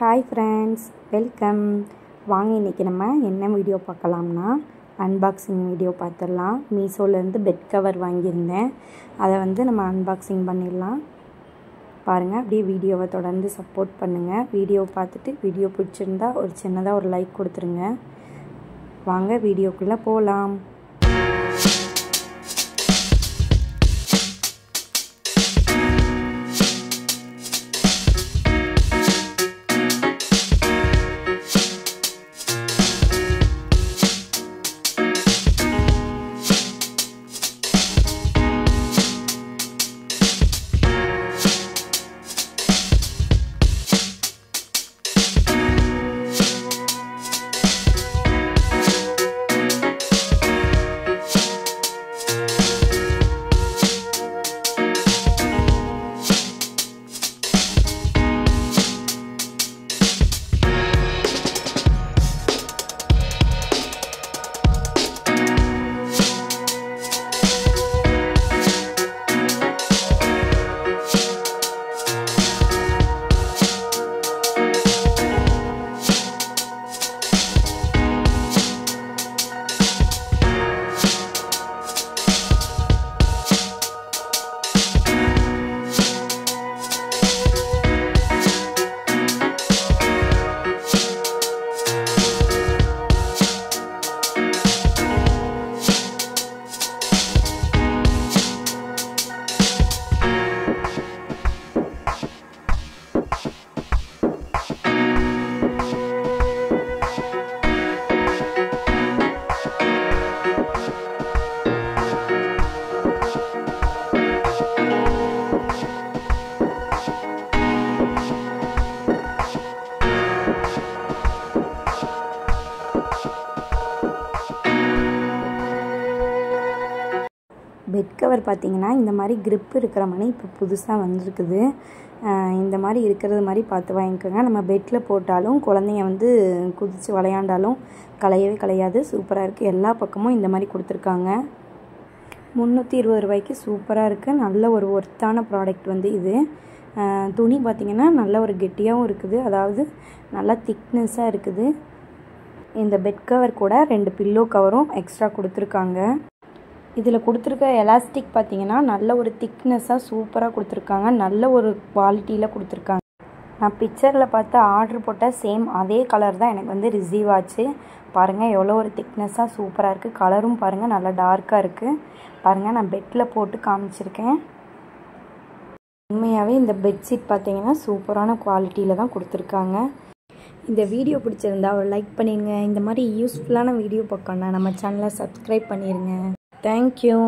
Hi friends, welcome. வாங்க இன்றைக்கி நம்ம என்ன வீடியோ பார்க்கலாம்னா அன்பாக்சிங் வீடியோ பார்த்துடலாம். மீஷோலேருந்து பெட் கவர் வாங்கியிருந்தேன், அதை நம்ம அன்பாக்சிங் பண்ணிடலாம். பாருங்கள், அப்படியே வீடியோவை தொடர்ந்து சப்போர்ட் பண்ணுங்கள். வீடியோவை பார்த்துட்டு வீடியோ பிடிச்சிருந்தா ஒரு சின்னதாக ஒரு லைக் கொடுத்துருங்க. வாங்க வீடியோக்குள்ளே போகலாம். பெட் கவர் பார்த்திங்கன்னா இந்த மாதிரி grip இருக்கிற மாதிரி இப்போ புதுசாக வந்திருக்குது. இந்த மாதிரி இருக்கிறது மாதிரி பார்த்து வாங்கிக்கோங்க. நம்ம பெட்டில் போட்டாலும் குழந்தைங்க குதித்து விளையாண்டாலும் கலையவே கலையாது. சூப்பராக இருக்குது. எல்லா பக்கமும் இந்த மாதிரி கொடுத்துருக்காங்க. 320 ரூபாய்க்கு சூப்பராக இருக்குது. நல்ல ஒரு ஒர்த்தான ப்ராடக்ட் இது. துணி பார்த்திங்கன்னா நல்ல ஒரு கெட்டியாகவும் இருக்குது, அதாவது நல்லா திக்னஸாக இருக்குது. இந்த பெட் கவர் கூட 2 பில்லோ கவரும் எக்ஸ்ட்ரா கொடுத்துருக்காங்க. இதில் கொடுத்துருக்க எலாஸ்டிக் பார்த்திங்கன்னா நல்ல ஒரு திக்னஸாக சூப்பராக கொடுத்துருக்காங்க. நல்ல ஒரு குவாலிட்டியில் கொடுத்துருக்காங்க. நான் பிக்சரில் பார்த்து ஆர்டர் போட்டால் சேம் அதே கலர் தான் எனக்கு ரிசீவ் ஆச்சு. பாருங்கள் எவ்வளோ ஒரு திக்னஸாக சூப்பராக இருக்குது. கலரும் பாருங்கள் நல்லா டார்க்காக இருக்குது. பாருங்கள், நான் பெட்டில் போட்டு காமிச்சிருக்கேன். உண்மையாகவே இந்த பெட்ஷீட் பார்த்திங்கன்னா சூப்பரான குவாலிட்டியில் தான் கொடுத்துருக்காங்க. இந்த வீடியோ பிடிச்சிருந்தா ஒரு லைக் பண்ணிடுங்க. இந்த மாதிரி யூஸ்ஃபுல்லான வீடியோ பார்க்கணுன்னா நம்ம சேனலை சப்ஸ்கிரைப் பண்ணிடுங்க. Thank you.